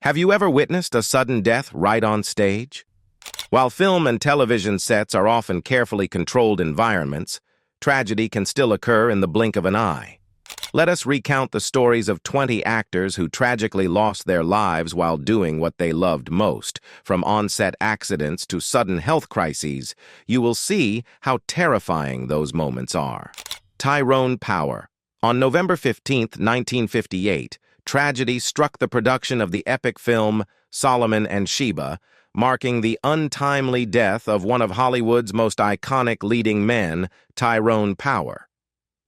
Have you ever witnessed a sudden death right on stage? While film and television sets are often carefully controlled environments, tragedy can still occur in the blink of an eye. Let us recount the stories of 20 actors who tragically lost their lives while doing what they loved most. From on-set accidents to sudden health crises, you will see how terrifying those moments are. Tyrone Power. On November 15, 1958, tragedy struck the production of the epic film Solomon and Sheba, marking the untimely death of one of Hollywood's most iconic leading men, Tyrone Power.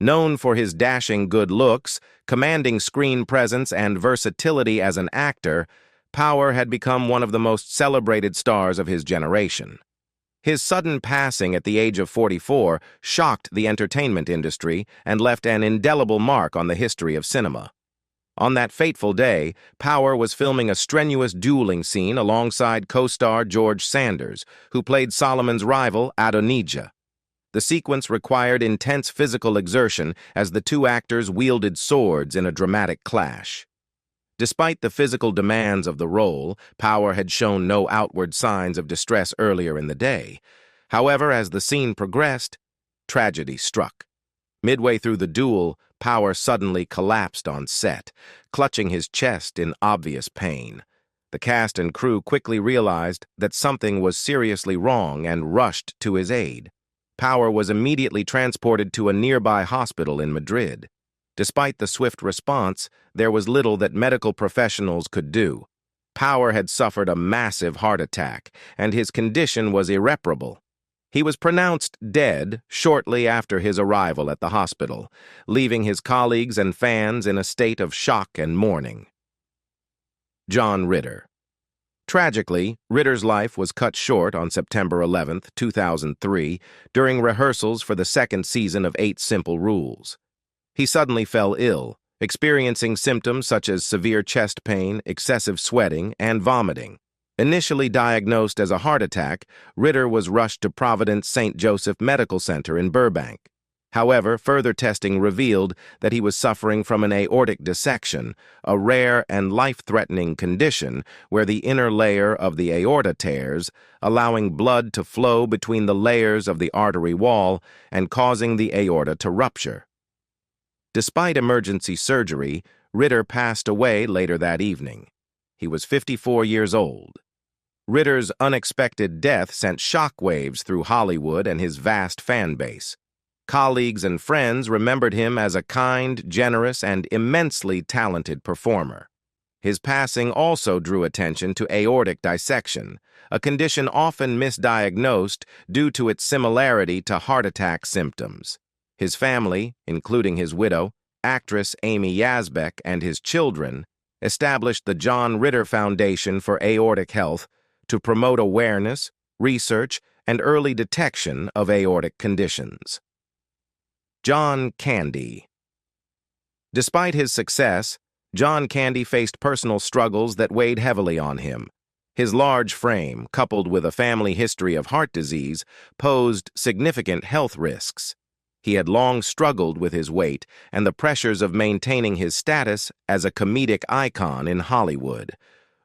Known for his dashing good looks, commanding screen presence, and versatility as an actor, Power had become one of the most celebrated stars of his generation. His sudden passing at the age of 44 shocked the entertainment industry and left an indelible mark on the history of cinema. On that fateful day, Power was filming a strenuous dueling scene alongside co-star George Sanders, who played Solomon's rival, Adonijah. The sequence required intense physical exertion as the two actors wielded swords in a dramatic clash. Despite the physical demands of the role, Power had shown no outward signs of distress earlier in the day. However, as the scene progressed, tragedy struck. Midway through the duel, Power suddenly collapsed on set, clutching his chest in obvious pain. The cast and crew quickly realized that something was seriously wrong and rushed to his aid. Power was immediately transported to a nearby hospital in Madrid. Despite the swift response, there was little that medical professionals could do. Power had suffered a massive heart attack, and his condition was irreparable. He was pronounced dead shortly after his arrival at the hospital, leaving his colleagues and fans in a state of shock and mourning. John Ritter. Tragically, Ritter's life was cut short on September 11, 2003, during rehearsals for the second season of 8 Simple Rules. He suddenly fell ill, experiencing symptoms such as severe chest pain, excessive sweating, and vomiting. Initially diagnosed as a heart attack, Ritter was rushed to Providence St. Joseph Medical Center in Burbank. However, further testing revealed that he was suffering from an aortic dissection, a rare and life-threatening condition where the inner layer of the aorta tears, allowing blood to flow between the layers of the artery wall and causing the aorta to rupture. Despite emergency surgery, Ritter passed away later that evening. He was 54 years old. Ritter's unexpected death sent shockwaves through Hollywood and his vast fan base. Colleagues and friends remembered him as a kind, generous, and immensely talented performer. His passing also drew attention to aortic dissection, a condition often misdiagnosed due to its similarity to heart attack symptoms. His family, including his widow, actress Amy Yazbek, and his children, established the John Ritter Foundation for Aortic Health to promote awareness, research, and early detection of aortic conditions. John Candy. Despite his success, John Candy faced personal struggles that weighed heavily on him. His large frame, coupled with a family history of heart disease, posed significant health risks. He had long struggled with his weight and the pressures of maintaining his status as a comedic icon in Hollywood.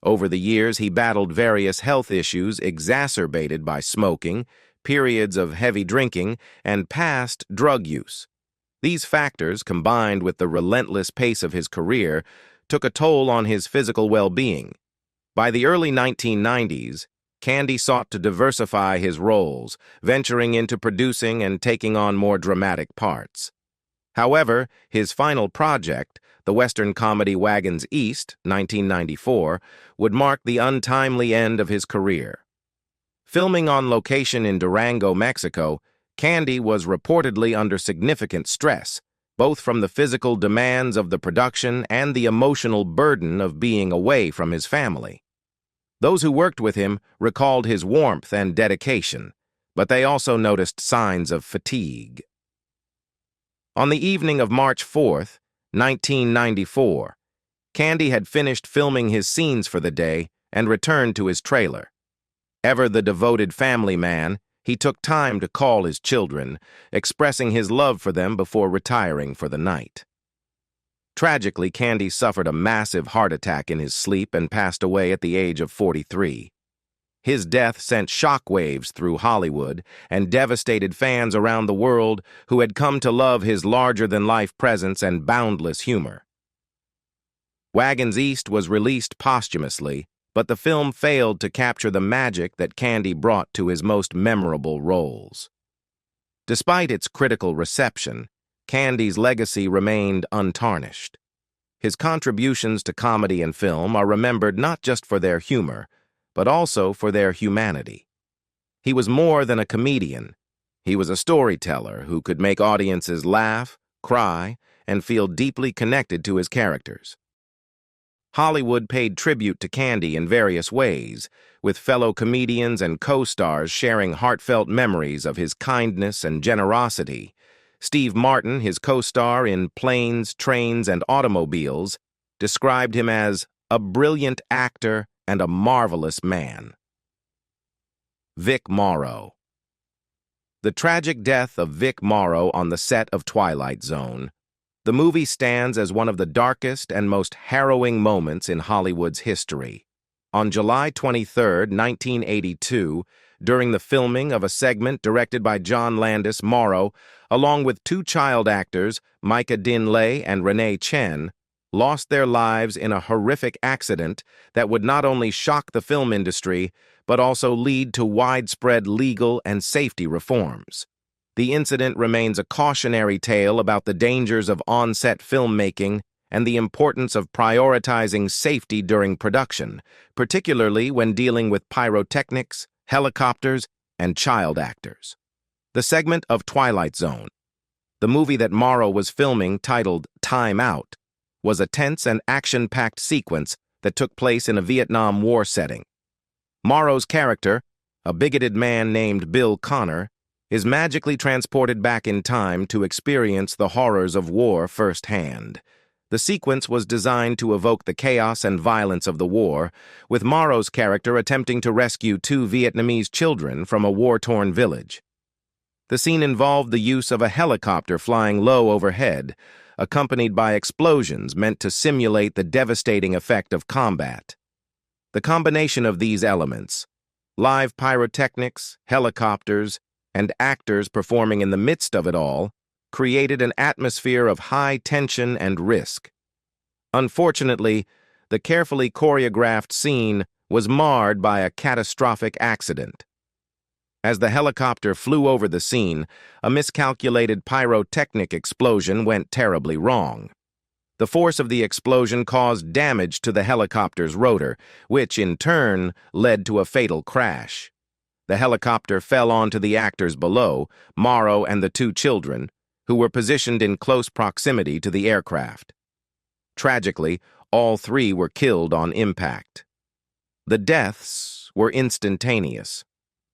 Over the years, he battled various health issues exacerbated by smoking, periods of heavy drinking, and past drug use. These factors, combined with the relentless pace of his career, took a toll on his physical well-being. By the early 1990s, Candy sought to diversify his roles, venturing into producing and taking on more dramatic parts. However, his final project, the Western comedy Wagons East, 1994, would mark the untimely end of his career. Filming on location in Durango, Mexico, Candy was reportedly under significant stress, both from the physical demands of the production and the emotional burden of being away from his family. Those who worked with him recalled his warmth and dedication, but they also noticed signs of fatigue. On the evening of March 4, 1994, Candy had finished filming his scenes for the day and returned to his trailer. Ever the devoted family man, he took time to call his children, expressing his love for them before retiring for the night. Tragically, Candy suffered a massive heart attack in his sleep and passed away at the age of 43. His death sent shockwaves through Hollywood and devastated fans around the world who had come to love his larger-than-life presence and boundless humor. Wagons East was released posthumously, but the film failed to capture the magic that Candy brought to his most memorable roles. Despite its critical reception, Candy's legacy remained untarnished. His contributions to comedy and film are remembered not just for their humor, but also for their humanity. He was more than a comedian. He was a storyteller who could make audiences laugh, cry, and feel deeply connected to his characters. Hollywood paid tribute to Candy in various ways, with fellow comedians and co-stars sharing heartfelt memories of his kindness and generosity. Steve Martin, his co-star in Planes, Trains, and Automobiles, described him as a brilliant actor and a marvelous man. Vic Morrow. The tragic death of Vic Morrow on the set of Twilight Zone. The movie stands as one of the darkest and most harrowing moments in Hollywood's history. On July 23, 1982, during the filming of a segment directed by John Landis, Morrow, along with two child actors, Micah Dinley and Renee Chen, lost their lives in a horrific accident that would not only shock the film industry, but also lead to widespread legal and safety reforms. The incident remains a cautionary tale about the dangers of on-set filmmaking and the importance of prioritizing safety during production, particularly when dealing with pyrotechnics, helicopters, and child actors. The segment of Twilight Zone, the movie that Morrow was filming titled Time Out, was a tense and action-packed sequence that took place in a Vietnam War setting. Morrow's character, a bigoted man named Bill Connor, is magically transported back in time to experience the horrors of war firsthand. The sequence was designed to evoke the chaos and violence of the war, with Morrow's character attempting to rescue two Vietnamese children from a war-torn village. The scene involved the use of a helicopter flying low overhead, accompanied by explosions meant to simulate the devastating effect of combat. The combination of these elements, live pyrotechnics, helicopters, and actors performing in the midst of it all, created an atmosphere of high tension and risk. Unfortunately, the carefully choreographed scene was marred by a catastrophic accident. As the helicopter flew over the scene, a miscalculated pyrotechnic explosion went terribly wrong. The force of the explosion caused damage to the helicopter's rotor, which in turn led to a fatal crash. The helicopter fell onto the actors below, Morrow and the two children, who were positioned in close proximity to the aircraft. Tragically, all three were killed on impact. The deaths were instantaneous,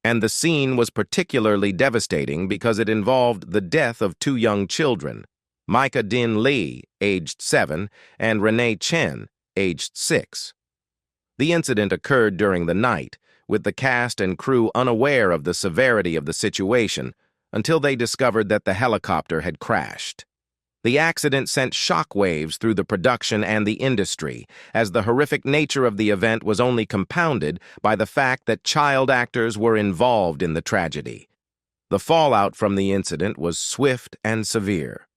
and the scene was particularly devastating because it involved the death of two young children, Micah Dinley, aged 7, and Renee Chen, aged 6. The incident occurred during the night, with the cast and crew unaware of the severity of the situation until they discovered that the helicopter had crashed. The accident sent shockwaves through the production and the industry, as the horrific nature of the event was only compounded by the fact that child actors were involved in the tragedy. The fallout from the incident was swift and severe.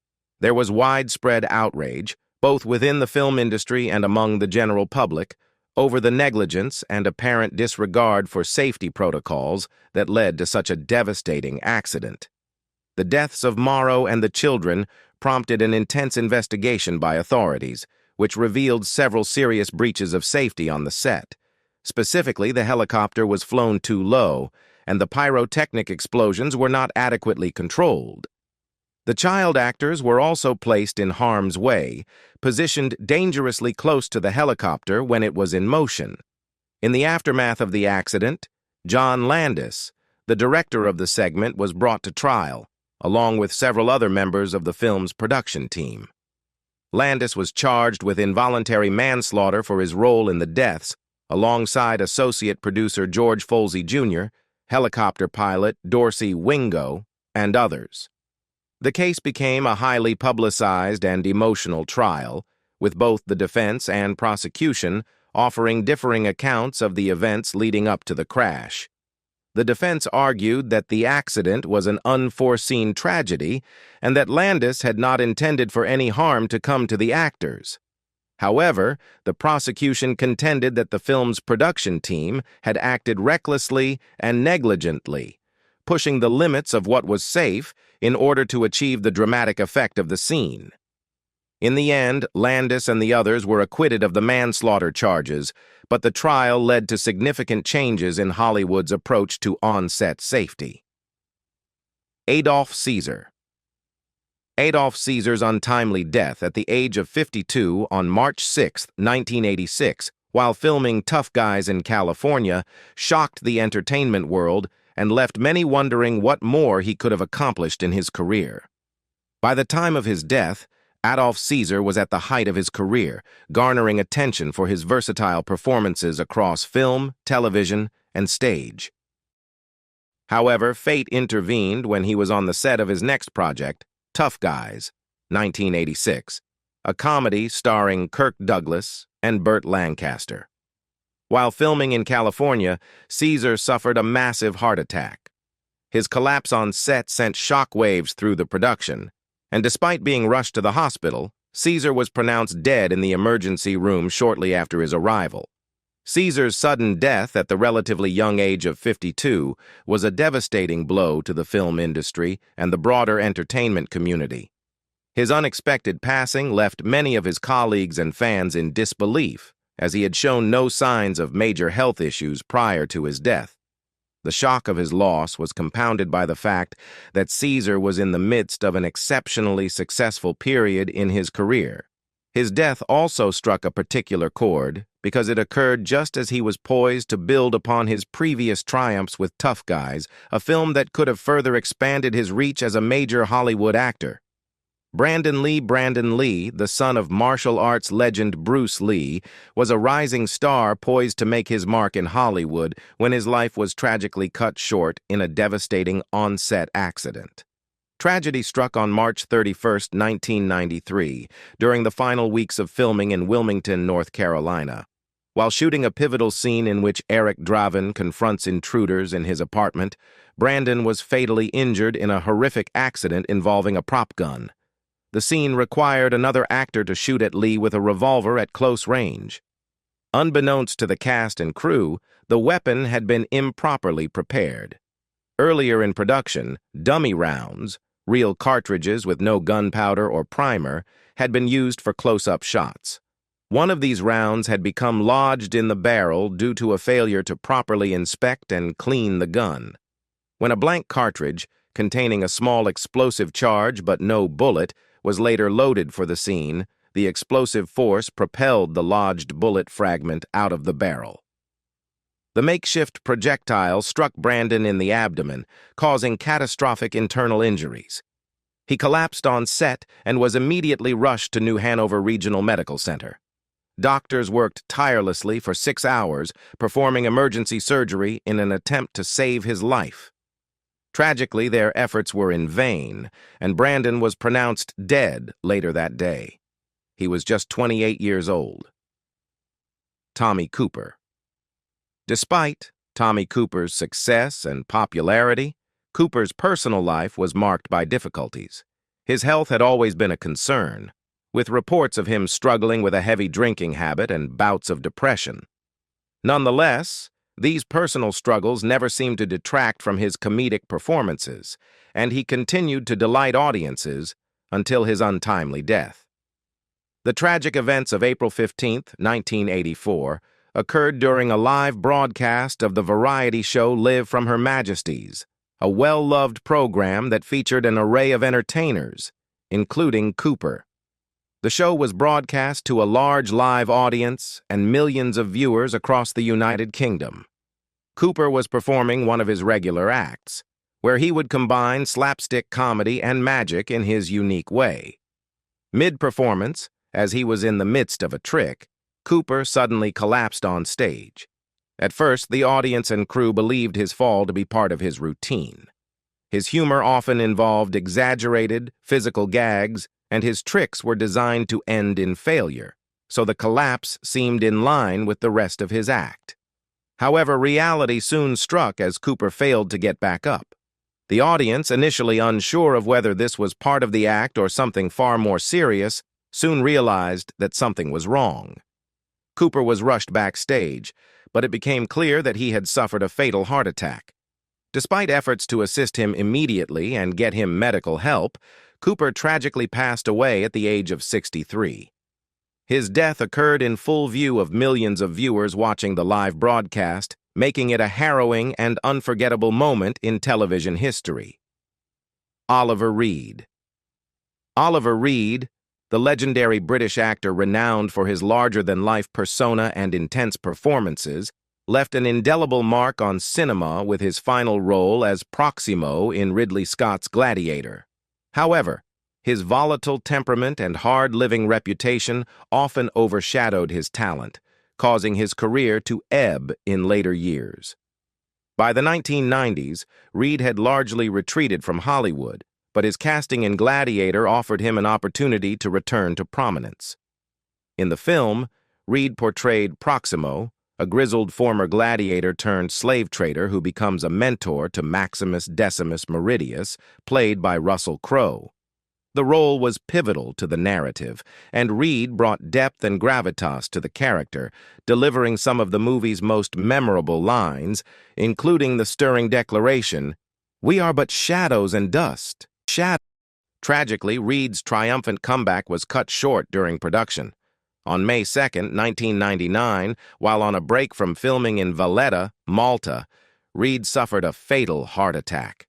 There was widespread outrage, both within the film industry and among the general public, over the negligence and apparent disregard for safety protocols that led to such a devastating accident. The deaths of Morrow and the children prompted an intense investigation by authorities, which revealed several serious breaches of safety on the set. Specifically, the helicopter was flown too low, and the pyrotechnic explosions were not adequately controlled. The child actors were also placed in harm's way, positioned dangerously close to the helicopter when it was in motion. In the aftermath of the accident, John Landis, the director of the segment, was brought to trial, along with several other members of the film's production team. Landis was charged with involuntary manslaughter for his role in the deaths, alongside associate producer George Folsey Jr., helicopter pilot Dorsey Wingo, and others. The case became a highly publicized and emotional trial, with both the defense and prosecution offering differing accounts of the events leading up to the crash. The defense argued that the accident was an unforeseen tragedy and that Landis had not intended for any harm to come to the actors. However, the prosecution contended that the film's production team had acted recklessly and negligently, pushing the limits of what was safe in order to achieve the dramatic effect of the scene. In the end, Landis and the others were acquitted of the manslaughter charges, but the trial led to significant changes in Hollywood's approach to on-set safety. Adolph Caesar. Adolph Caesar's untimely death at the age of 52 on March 6, 1986, while filming Tough Guys in California, shocked the entertainment world and left many wondering what more he could have accomplished in his career. By the time of his death, Adolph Caesar was at the height of his career, garnering attention for his versatile performances across film, television, and stage. However, fate intervened when he was on the set of his next project, Tough Guys, 1986, a comedy starring Kirk Douglas and Burt Lancaster. While filming in California, Caesar suffered a massive heart attack. His collapse on set sent shockwaves through the production, and despite being rushed to the hospital, Caesar was pronounced dead in the emergency room shortly after his arrival. Caesar's sudden death at the relatively young age of 52 was a devastating blow to the film industry and the broader entertainment community. His unexpected passing left many of his colleagues and fans in disbelief, as he had shown no signs of major health issues prior to his death. The shock of his loss was compounded by the fact that Caesar was in the midst of an exceptionally successful period in his career. His death also struck a particular chord because it occurred just as he was poised to build upon his previous triumphs with Tough Guys, a film that could have further expanded his reach as a major Hollywood actor. Brandon Lee, the son of martial arts legend Bruce Lee, was a rising star poised to make his mark in Hollywood when his life was tragically cut short in a devastating on-set accident. Tragedy struck on March 31, 1993, during the final weeks of filming in Wilmington, North Carolina. While shooting a pivotal scene in which Eric Draven confronts intruders in his apartment, Brandon was fatally injured in a horrific accident involving a prop gun. The scene required another actor to shoot at Lee with a revolver at close range. Unbeknownst to the cast and crew, the weapon had been improperly prepared. Earlier in production, dummy rounds, real cartridges with no gunpowder or primer, had been used for close-up shots. One of these rounds had become lodged in the barrel due to a failure to properly inspect and clean the gun. When a blank cartridge, containing a small explosive charge but no bullet, was later loaded for the scene, the explosive force propelled the lodged bullet fragment out of the barrel. The makeshift projectile struck Brandon in the abdomen, causing catastrophic internal injuries. He collapsed on set and was immediately rushed to New Hanover Regional Medical Center. Doctors worked tirelessly for 6 hours, performing emergency surgery in an attempt to save his life. Tragically, their efforts were in vain, and Brandon was pronounced dead later that day. He was just 28 years old. Tommy Cooper. Despite Tommy Cooper's success and popularity, Cooper's personal life was marked by difficulties. His health had always been a concern, with reports of him struggling with a heavy drinking habit and bouts of depression. Nonetheless, these personal struggles never seemed to detract from his comedic performances, and he continued to delight audiences until his untimely death. The tragic events of April 15, 1984, occurred during a live broadcast of the variety show Live from Her Majesty's, a well-loved program that featured an array of entertainers, including Cooper. The show was broadcast to a large live audience and millions of viewers across the United Kingdom. Cooper was performing one of his regular acts, where he would combine slapstick comedy and magic in his unique way. Mid-performance, as he was in the midst of a trick, Cooper suddenly collapsed on stage. At first, the audience and crew believed his fall to be part of his routine. His humor often involved exaggerated physical gags and his tricks were designed to end in failure, so the collapse seemed in line with the rest of his act. However, reality soon struck as Cooper failed to get back up. The audience, initially unsure of whether this was part of the act or something far more serious, soon realized that something was wrong. Cooper was rushed backstage, but it became clear that he had suffered a fatal heart attack. Despite efforts to assist him immediately and get him medical help, Cooper tragically passed away at the age of 63. His death occurred in full view of millions of viewers watching the live broadcast, making it a harrowing and unforgettable moment in television history. Oliver Reed. Oliver Reed, the legendary British actor renowned for his larger-than-life persona and intense performances, left an indelible mark on cinema with his final role as Proximo in Ridley Scott's Gladiator. However, his volatile temperament and hard-living reputation often overshadowed his talent, causing his career to ebb in later years. By the 1990s, Reed had largely retreated from Hollywood, but his casting in Gladiator offered him an opportunity to return to prominence. In the film, Reed portrayed Proximo, a grizzled former gladiator turned slave trader who becomes a mentor to Maximus Decimus Meridius, played by Russell Crowe. The role was pivotal to the narrative, and Reed brought depth and gravitas to the character, delivering some of the movie's most memorable lines, including the stirring declaration, "We are but shadows and dust." Tragically, Reed's triumphant comeback was cut short during production. On May 2, 1999, while on a break from filming in Valletta, Malta, Reed suffered a fatal heart attack.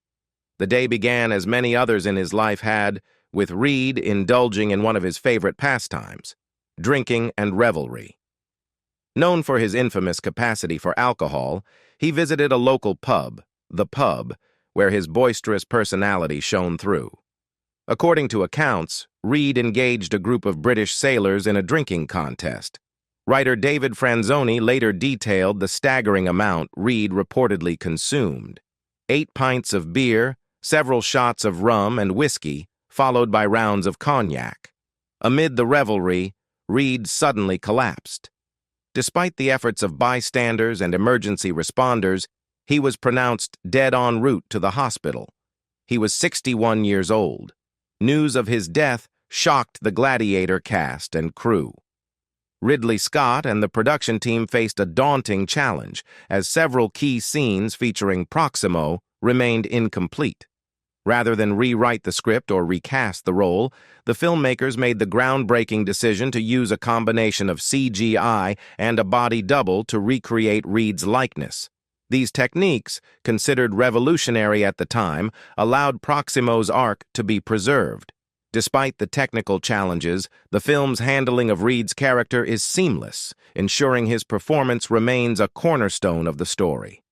The day began as many others in his life had, with Reed indulging in one of his favorite pastimes, drinking and revelry. Known for his infamous capacity for alcohol, he visited a local pub, The Pub, where his boisterous personality shone through. According to accounts, Reed engaged a group of British sailors in a drinking contest. Writer David Franzoni later detailed the staggering amount Reed reportedly consumed: 8 pints of beer, several shots of rum and whiskey, followed by rounds of cognac. Amid the revelry, Reed suddenly collapsed. Despite the efforts of bystanders and emergency responders, he was pronounced dead en route to the hospital. He was 61 years old. News of his death shocked the Gladiator cast and crew. Ridley Scott and the production team faced a daunting challenge, as several key scenes featuring Proximo remained incomplete. Rather than rewrite the script or recast the role, the filmmakers made the groundbreaking decision to use a combination of CGI and a body double to recreate Reed's likeness. These techniques, considered revolutionary at the time, allowed Proximo's arc to be preserved. Despite the technical challenges, the film's handling of Reed's character is seamless, ensuring his performance remains a cornerstone of the story.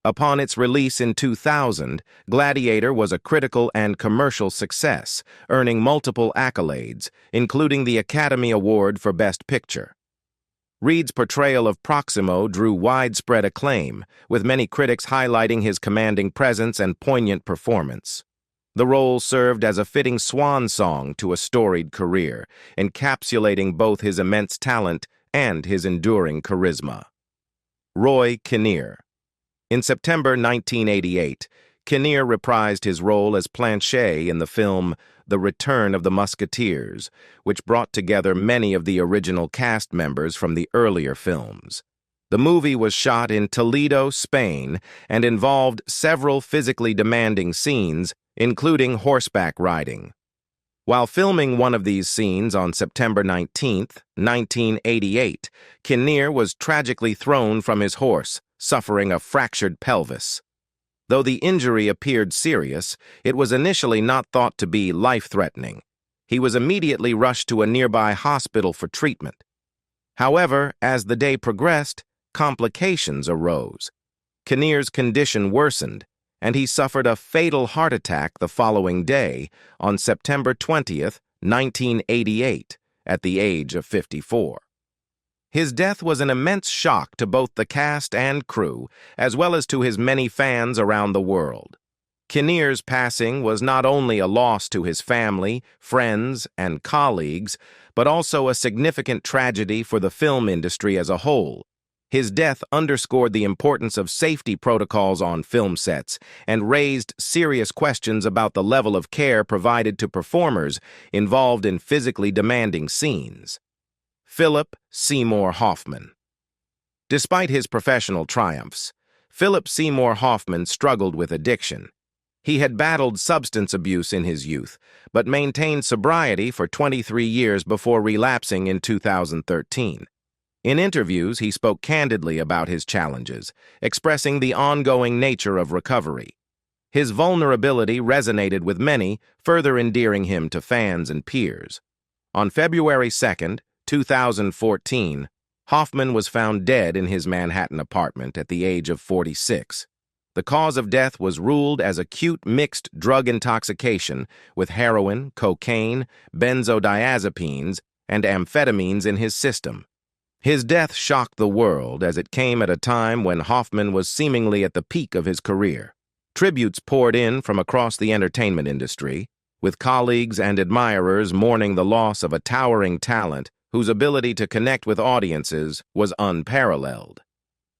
Upon its release in 2000, Gladiator was a critical and commercial success, earning multiple accolades, including the Academy Award for Best Picture. Reed's portrayal of Proximo drew widespread acclaim, with many critics highlighting his commanding presence and poignant performance. The role served as a fitting swan song to a storied career, encapsulating both his immense talent and his enduring charisma. Roy Kinnear. In September 1988, Kinnear reprised his role as Planchet in the film The Return of the Musketeers, which brought together many of the original cast members from the earlier films. The movie was shot in Toledo, Spain, and involved several physically demanding scenes, including horseback riding. While filming one of these scenes on September 19, 1988, Kinnear was tragically thrown from his horse, suffering a fractured pelvis. Though the injury appeared serious, it was initially not thought to be life-threatening. He was immediately rushed to a nearby hospital for treatment. However, as the day progressed, complications arose. Kinnear's condition worsened, and he suffered a fatal heart attack the following day, on September 20, 1988, at the age of 54. His death was an immense shock to both the cast and crew, as well as to his many fans around the world. Kinnear's passing was not only a loss to his family, friends, and colleagues, but also a significant tragedy for the film industry as a whole. His death underscored the importance of safety protocols on film sets and raised serious questions about the level of care provided to performers involved in physically demanding scenes. Philip Seymour Hoffman. Despite his professional triumphs, Philip Seymour Hoffman struggled with addiction. He had battled substance abuse in his youth, but maintained sobriety for 23 years before relapsing in 2013. In interviews, he spoke candidly about his challenges, expressing the ongoing nature of recovery. His vulnerability resonated with many, further endearing him to fans and peers. On February 2, 2014, Hoffman was found dead in his Manhattan apartment at the age of 46. The cause of death was ruled as acute mixed drug intoxication with heroin, cocaine, benzodiazepines, and amphetamines in his system. His death shocked the world as it came at a time when Hoffman was seemingly at the peak of his career. Tributes poured in from across the entertainment industry, with colleagues and admirers mourning the loss of a towering talent whose ability to connect with audiences was unparalleled.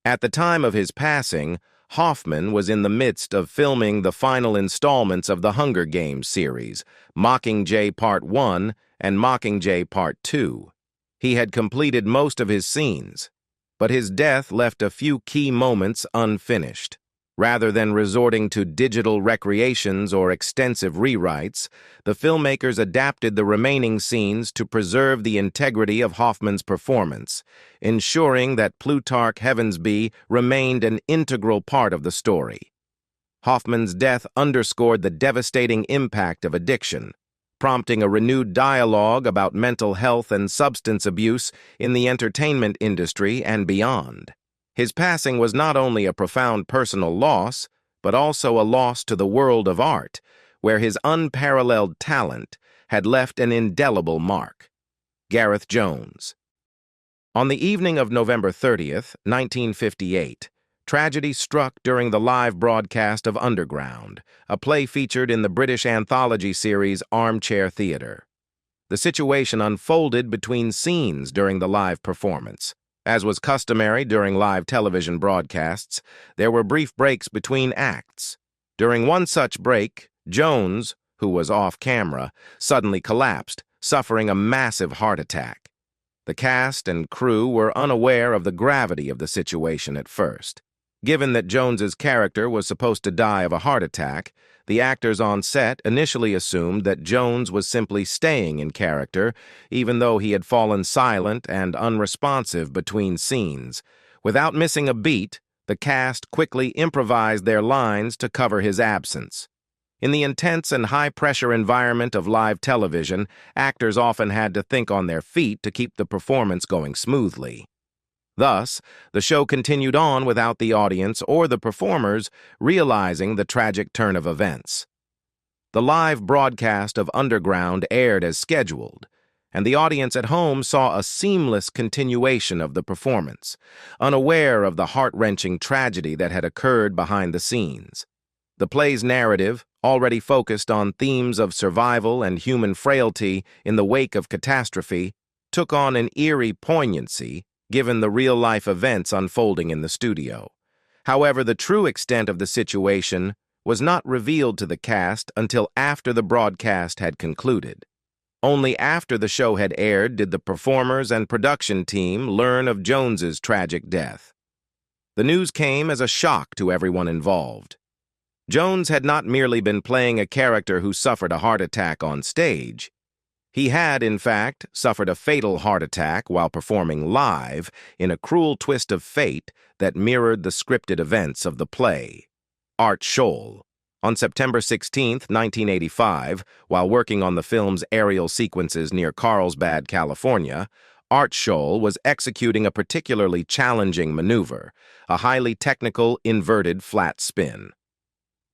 At the time of his passing, Hoffman was in the midst of filming the final installments of the Hunger Games series, Mockingjay Part 1 and Mockingjay Part 2. He had completed most of his scenes, but his death left a few key moments unfinished. Rather than resorting to digital recreations or extensive rewrites, the filmmakers adapted the remaining scenes to preserve the integrity of Hoffman's performance, ensuring that Plutarch Heavensbee remained an integral part of the story. Hoffman's death underscored the devastating impact of addiction, prompting a renewed dialogue about mental health and substance abuse in the entertainment industry and beyond. His passing was not only a profound personal loss, but also a loss to the world of art, where his unparalleled talent had left an indelible mark. Gareth Jones. On the evening of November 30th, 1958, tragedy struck during the live broadcast of Underground, a play featured in the British anthology series Armchair Theatre. The situation unfolded between scenes during the live performance. As was customary during live television broadcasts, there were brief breaks between acts. During one such break, Jones, who was off camera, suddenly collapsed, suffering a massive heart attack. The cast and crew were unaware of the gravity of the situation at first. Given that Jones's character was supposed to die of a heart attack, the actors on set initially assumed that Jones was simply staying in character, even though he had fallen silent and unresponsive between scenes. Without missing a beat, the cast quickly improvised their lines to cover his absence. In the intense and high-pressure environment of live television, actors often had to think on their feet to keep the performance going smoothly. Thus, the show continued on without the audience or the performers realizing the tragic turn of events. The live broadcast of Underground aired as scheduled, and the audience at home saw a seamless continuation of the performance, unaware of the heart-wrenching tragedy that had occurred behind the scenes. The play's narrative, already focused on themes of survival and human frailty in the wake of catastrophe, took on an eerie poignancy given the real-life events unfolding in the studio. However, the true extent of the situation was not revealed to the cast until after the broadcast had concluded. Only after the show had aired did the performers and production team learn of Jones's tragic death. The news came as a shock to everyone involved. Jones had not merely been playing a character who suffered a heart attack on stage. He had, in fact, suffered a fatal heart attack while performing live in a cruel twist of fate that mirrored the scripted events of the play. Art Scholl. On September 16, 1985, while working on the film's aerial sequences near Carlsbad, California, Art Scholl was executing a particularly challenging maneuver, a highly technical inverted flat spin.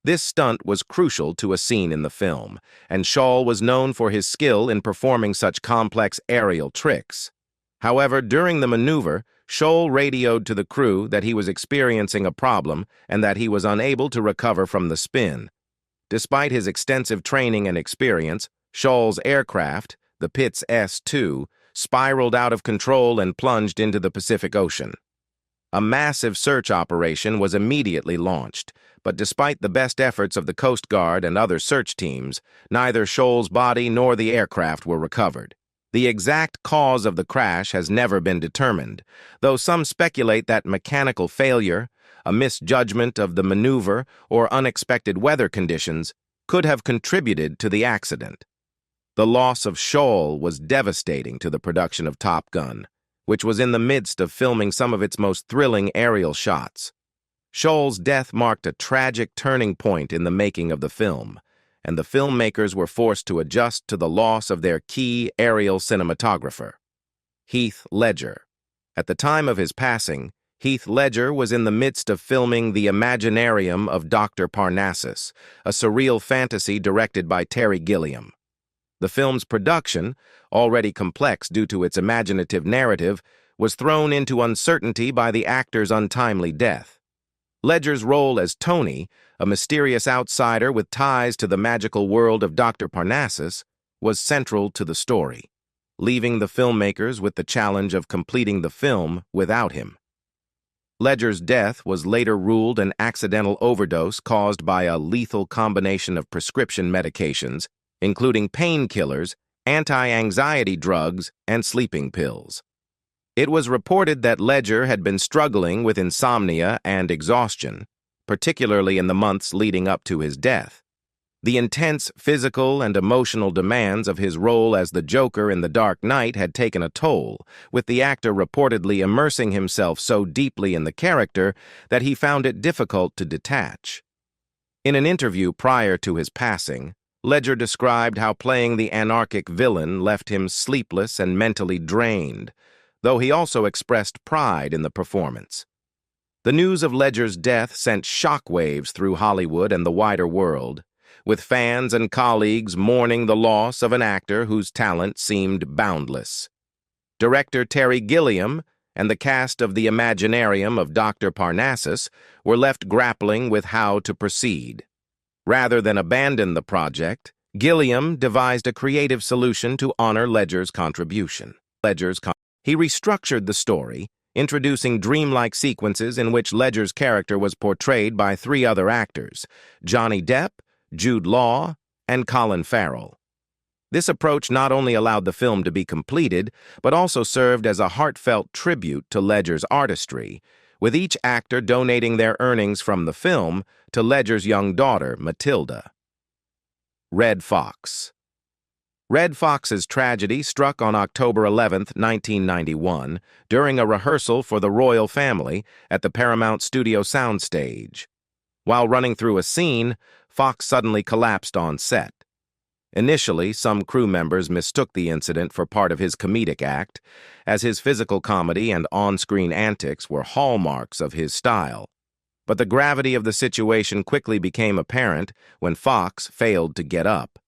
This stunt was crucial to a scene in the film, and Scholl was known for his skill in performing such complex aerial tricks. However, during the maneuver, Scholl radioed to the crew that he was experiencing a problem and that he was unable to recover from the spin. Despite his extensive training and experience, Scholl's aircraft, the Pitts S-2, spiraled out of control and plunged into the Pacific Ocean. A massive search operation was immediately launched, but despite the best efforts of the Coast Guard and other search teams, neither Scholl's body nor the aircraft were recovered. The exact cause of the crash has never been determined, though some speculate that mechanical failure, a misjudgment of the maneuver, or unexpected weather conditions could have contributed to the accident. The loss of Scholl was devastating to the production of Top Gun, which was in the midst of filming some of its most thrilling aerial shots. Scholl's death marked a tragic turning point in the making of the film, and the filmmakers were forced to adjust to the loss of their key aerial cinematographer, Heath Ledger. At the time of his passing, Heath Ledger was in the midst of filming The Imaginarium of Dr. Parnassus, a surreal fantasy directed by Terry Gilliam. The film's production, already complex due to its imaginative narrative, was thrown into uncertainty by the actor's untimely death. Ledger's role as Tony, a mysterious outsider with ties to the magical world of Dr. Parnassus, was central to the story, leaving the filmmakers with the challenge of completing the film without him. Ledger's death was later ruled an accidental overdose caused by a lethal combination of prescription medications, including painkillers, anti-anxiety drugs, and sleeping pills. It was reported that Ledger had been struggling with insomnia and exhaustion, particularly in the months leading up to his death. The intense physical and emotional demands of his role as the Joker in The Dark Knight had taken a toll, with the actor reportedly immersing himself so deeply in the character that he found it difficult to detach. In an interview prior to his passing, Ledger described how playing the anarchic villain left him sleepless and mentally drained, though he also expressed pride in the performance. The news of Ledger's death sent shockwaves through Hollywood and the wider world, with fans and colleagues mourning the loss of an actor whose talent seemed boundless. Director Terry Gilliam and the cast of The Imaginarium of Dr. Parnassus were left grappling with how to proceed. Rather than abandon the project, Gilliam devised a creative solution to honor Ledger's contribution. He restructured the story, introducing dreamlike sequences in which Ledger's character was portrayed by three other actors, Johnny Depp, Jude Law, and Colin Farrell. This approach not only allowed the film to be completed, but also served as a heartfelt tribute to Ledger's artistry, with each actor donating their earnings from the film to Ledger's young daughter, Matilda. Red Fox. Red Fox's tragedy struck on October 11, 1991, during a rehearsal for the royal family at the Paramount Studio soundstage. While running through a scene, Fox suddenly collapsed on set. Initially, some crew members mistook the incident for part of his comedic act, as his physical comedy and on-screen antics were hallmarks of his style. But the gravity of the situation quickly became apparent when Fox failed to get up.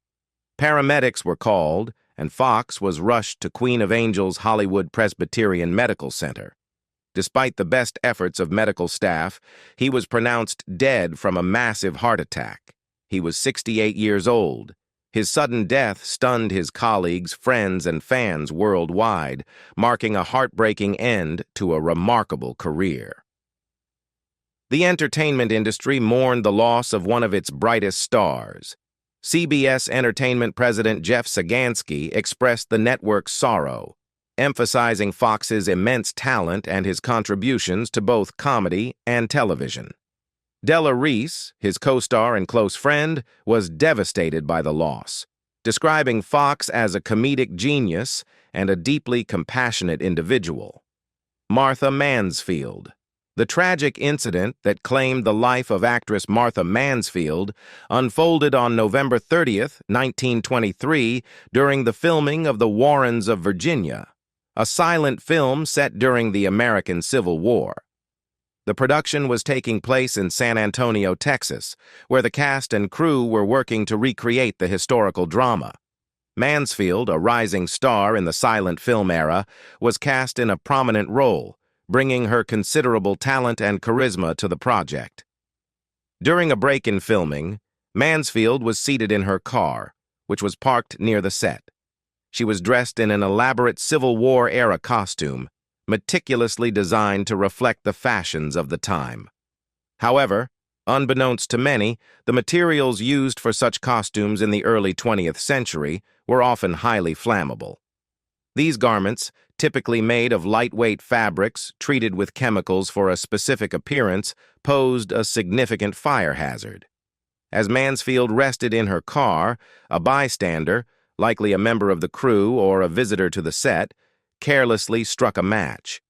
Paramedics were called, and Fox was rushed to Queen of Angels Hollywood Presbyterian Medical Center. Despite the best efforts of medical staff, he was pronounced dead from a massive heart attack. He was 68 years old. His sudden death stunned his colleagues, friends, and fans worldwide, marking a heartbreaking end to a remarkable career. The entertainment industry mourned the loss of one of its brightest stars. CBS Entertainment President Jeff Sagansky expressed the network's sorrow, emphasizing Fox's immense talent and his contributions to both comedy and television. Della Reese, his co-star and close friend, was devastated by the loss, describing Fox as a comedic genius and a deeply compassionate individual. Martha Mansfield. The tragic incident that claimed the life of actress Martha Mansfield unfolded on November 30, 1923, during the filming of The Warrens of Virginia, a silent film set during the American Civil War. The production was taking place in San Antonio, Texas, where the cast and crew were working to recreate the historical drama. Mansfield, a rising star in the silent film era, was cast in a prominent role, bringing her considerable talent and charisma to the project. During a break in filming, Mansfield was seated in her car, which was parked near the set. She was dressed in an elaborate Civil War-era costume, meticulously designed to reflect the fashions of the time. However, unbeknownst to many, the materials used for such costumes in the early 20th century were often highly flammable. These garments, typically made of lightweight fabrics treated with chemicals for a specific appearance, posed a significant fire hazard. As Mansfield rested in her car, a bystander, likely a member of the crew or a visitor to the set, carelessly struck a match.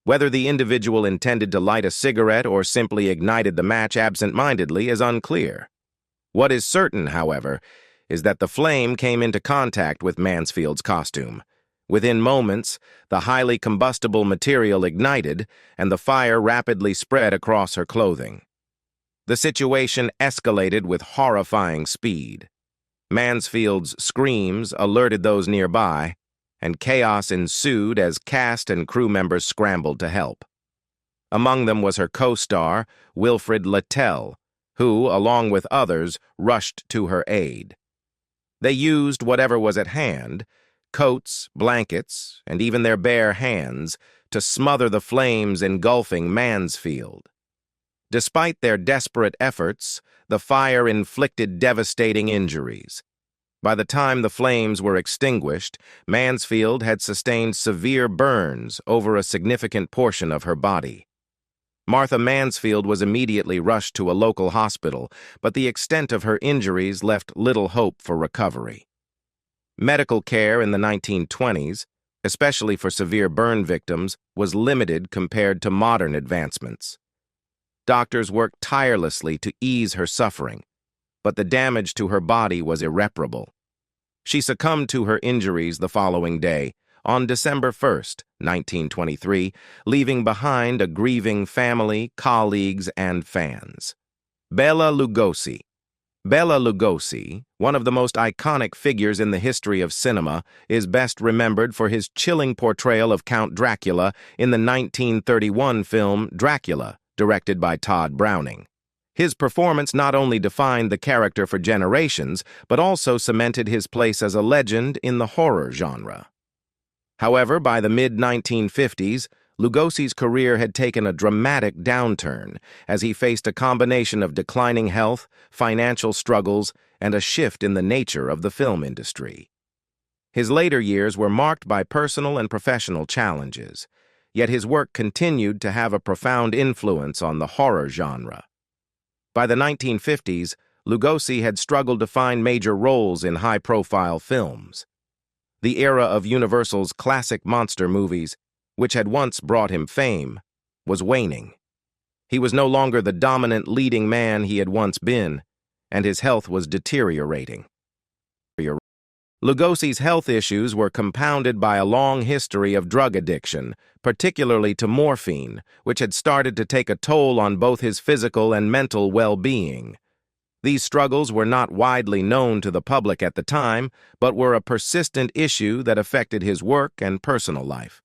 Whether the individual intended to light a cigarette or simply ignited the match absent-mindedly is unclear. What is certain, however, is that the flame came into contact with Mansfield's costume. Within moments, the highly combustible material ignited, and the fire rapidly spread across her clothing. The situation escalated with horrifying speed. Mansfield's screams alerted those nearby, and chaos ensued as cast and crew members scrambled to help. Among them was her co-star, Wilfrid Littell, who, along with others, rushed to her aid. They used whatever was at hand, coats, blankets, and even their bare hands, to smother the flames engulfing Mansfield. Despite their desperate efforts, the fire inflicted devastating injuries. By the time the flames were extinguished, Mansfield had sustained severe burns over a significant portion of her body. Martha Mansfield was immediately rushed to a local hospital, but the extent of her injuries left little hope for recovery. Medical care in the 1920s, especially for severe burn victims, was limited compared to modern advancements. Doctors worked tirelessly to ease her suffering, but the damage to her body was irreparable. She succumbed to her injuries the following day, on December 1st, 1923, leaving behind a grieving family, colleagues, and fans. Bela Lugosi. Bela Lugosi, one of the most iconic figures in the history of cinema, is best remembered for his chilling portrayal of Count Dracula in the 1931 film Dracula, directed by Todd Browning. His performance not only defined the character for generations, but also cemented his place as a legend in the horror genre. However, by the mid-1950s, Lugosi's career had taken a dramatic downturn as he faced a combination of declining health, financial struggles, and a shift in the nature of the film industry. His later years were marked by personal and professional challenges, yet his work continued to have a profound influence on the horror genre. By the 1950s, Lugosi had struggled to find major roles in high-profile films. The era of Universal's classic monster movies, which had once brought him fame, was waning. He was no longer the dominant leading man he had once been, and his health was deteriorating. Lugosi's health issues were compounded by a long history of drug addiction, particularly to morphine, which had started to take a toll on both his physical and mental well-being. These struggles were not widely known to the public at the time, but were a persistent issue that affected his work and personal life.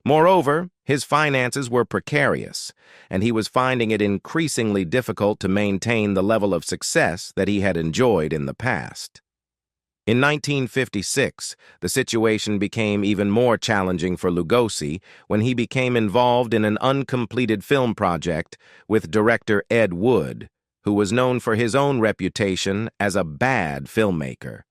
Moreover, his finances were precarious, and he was finding it increasingly difficult to maintain the level of success that he had enjoyed in the past. In 1956, the situation became even more challenging for Lugosi when he became involved in an uncompleted film project with director Ed Wood, who was known for his own reputation as a bad filmmaker.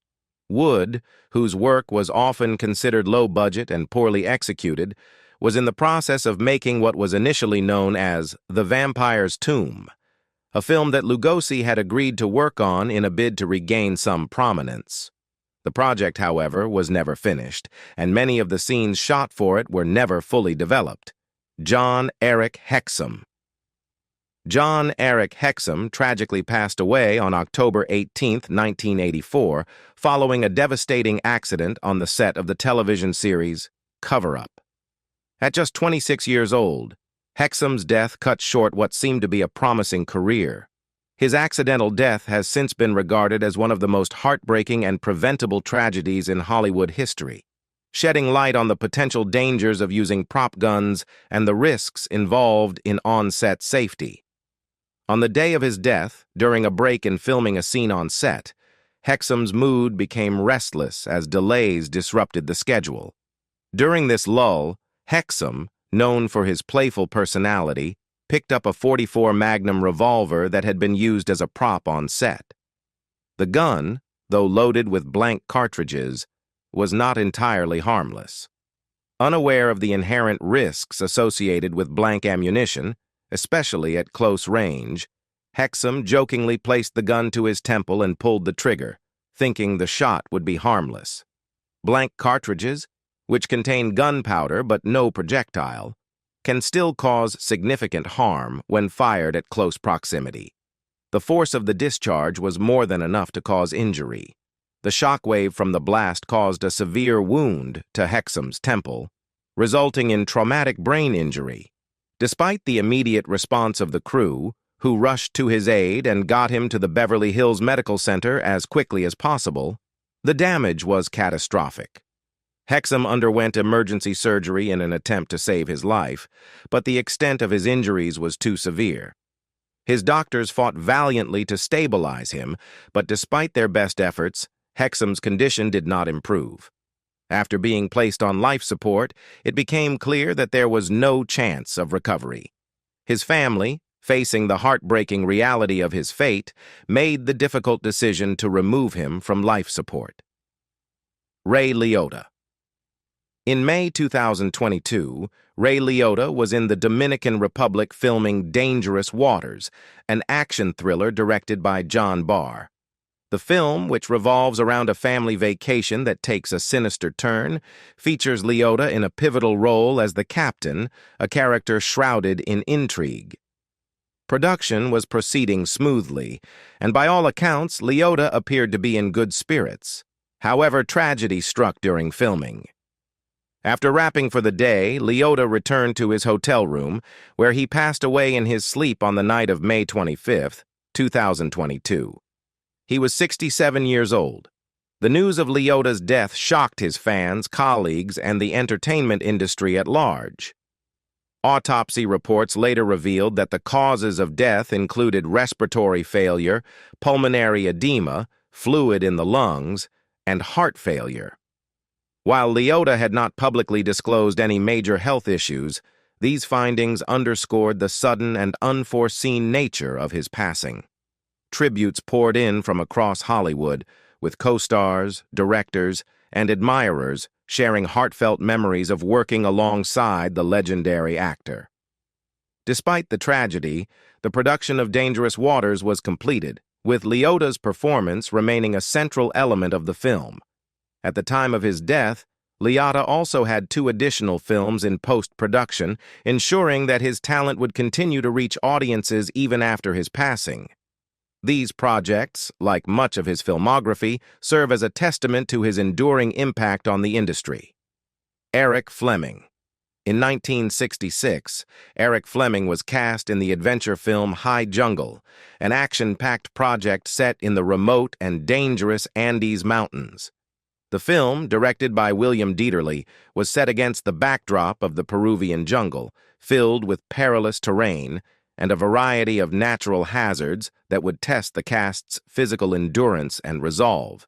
Wood, whose work was often considered low-budget and poorly executed, was in the process of making what was initially known as The Vampire's Tomb, a film that Lugosi had agreed to work on in a bid to regain some prominence. The project, however, was never finished, and many of the scenes shot for it were never fully developed. John Eric Hexum. John Eric Hexum tragically passed away on October 18, 1984, following a devastating accident on the set of the television series Cover Up. At just 26 years old, Hexum's death cut short what seemed to be a promising career. His accidental death has since been regarded as one of the most heartbreaking and preventable tragedies in Hollywood history, shedding light on the potential dangers of using prop guns and the risks involved in on-set safety. On the day of his death, during a break in filming a scene on set, Hexum's mood became restless as delays disrupted the schedule. During this lull, Hexum, known for his playful personality, picked up a .44 Magnum revolver that had been used as a prop on set. The gun, though loaded with blank cartridges, was not entirely harmless. Unaware of the inherent risks associated with blank ammunition, especially at close range, Hexum jokingly placed the gun to his temple and pulled the trigger, thinking the shot would be harmless. Blank cartridges, which contain gunpowder but no projectile, can still cause significant harm when fired at close proximity. The force of the discharge was more than enough to cause injury. The shockwave from the blast caused a severe wound to Hexum's temple, resulting in traumatic brain injury. Despite the immediate response of the crew, who rushed to his aid and got him to the Beverly Hills Medical Center as quickly as possible, the damage was catastrophic. Hexum underwent emergency surgery in an attempt to save his life, but the extent of his injuries was too severe. His doctors fought valiantly to stabilize him, but despite their best efforts, Hexum's condition did not improve. After being placed on life support, it became clear that there was no chance of recovery. His family, facing the heartbreaking reality of his fate, made the difficult decision to remove him from life support. Ray Liotta. In May 2022, Ray Liotta was in the Dominican Republic filming Dangerous Waters, an action thriller directed by John Barr. The film, which revolves around a family vacation that takes a sinister turn, features Liotta in a pivotal role as the captain, a character shrouded in intrigue. Production was proceeding smoothly, and by all accounts, Liotta appeared to be in good spirits. However, tragedy struck during filming. After wrapping for the day, Liotta returned to his hotel room, where he passed away in his sleep on the night of May 25, 2022. He was 67 years old. The news of Liotta's death shocked his fans, colleagues, and the entertainment industry at large. Autopsy reports later revealed that the causes of death included respiratory failure, pulmonary edema, fluid in the lungs, and heart failure. While Liotta had not publicly disclosed any major health issues, these findings underscored the sudden and unforeseen nature of his passing. Tributes poured in from across Hollywood, with co-stars, directors, and admirers sharing heartfelt memories of working alongside the legendary actor. Despite the tragedy, the production of Dangerous Waters was completed, with Liotta's performance remaining a central element of the film. At the time of his death, Liotta also had 2 additional films in post-production, ensuring that his talent would continue to reach audiences even after his passing. These projects, like much of his filmography, serve as a testament to his enduring impact on the industry. Eric Fleming. In 1966, Eric Fleming was cast in the adventure film High Jungle, an action-packed project set in the remote and dangerous Andes Mountains. The film, directed by William Dieterle, was set against the backdrop of the Peruvian jungle, filled with perilous terrain and a variety of natural hazards that would test the cast's physical endurance and resolve.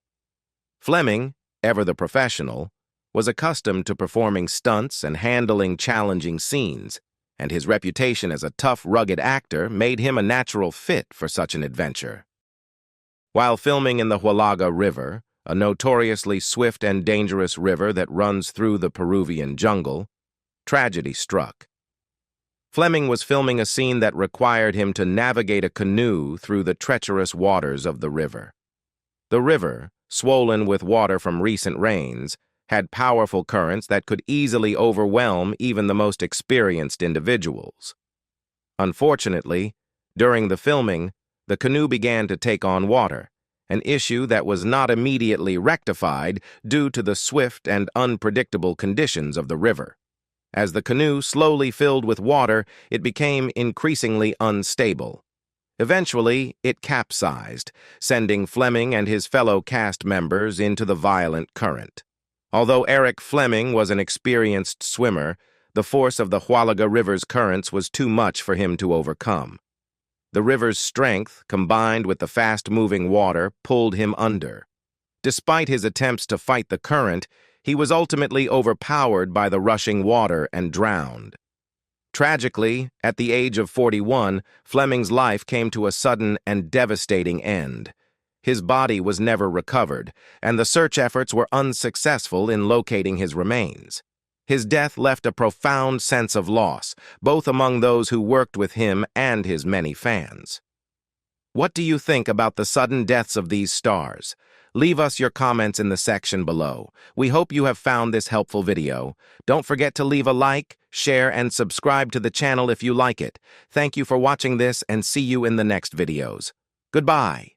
Fleming, ever the professional, was accustomed to performing stunts and handling challenging scenes, and his reputation as a tough, rugged actor made him a natural fit for such an adventure. While filming in the Huallaga River, a notoriously swift and dangerous river that runs through the Peruvian jungle, tragedy struck. Fleming was filming a scene that required him to navigate a canoe through the treacherous waters of the river. The river, swollen with water from recent rains, had powerful currents that could easily overwhelm even the most experienced individuals. Unfortunately, during the filming, the canoe began to take on water, an issue that was not immediately rectified due to the swift and unpredictable conditions of the river. As the canoe slowly filled with water, it became increasingly unstable. Eventually, it capsized, sending Fleming and his fellow cast members into the violent current. Although Eric Fleming was an experienced swimmer, the force of the Huallaga River's currents was too much for him to overcome. The river's strength, combined with the fast-moving water, pulled him under. Despite his attempts to fight the current, he was ultimately overpowered by the rushing water and drowned. Tragically, at the age of 41, Fleming's life came to a sudden and devastating end. His body was never recovered, and the search efforts were unsuccessful in locating his remains. His death left a profound sense of loss, both among those who worked with him and his many fans. What do you think about the sudden deaths of these stars? Leave us your comments in the section below. We hope you have found this helpful video. Don't forget to leave a like, share, and subscribe to the channel if you like it. Thank you for watching this, and see you in the next videos. Goodbye.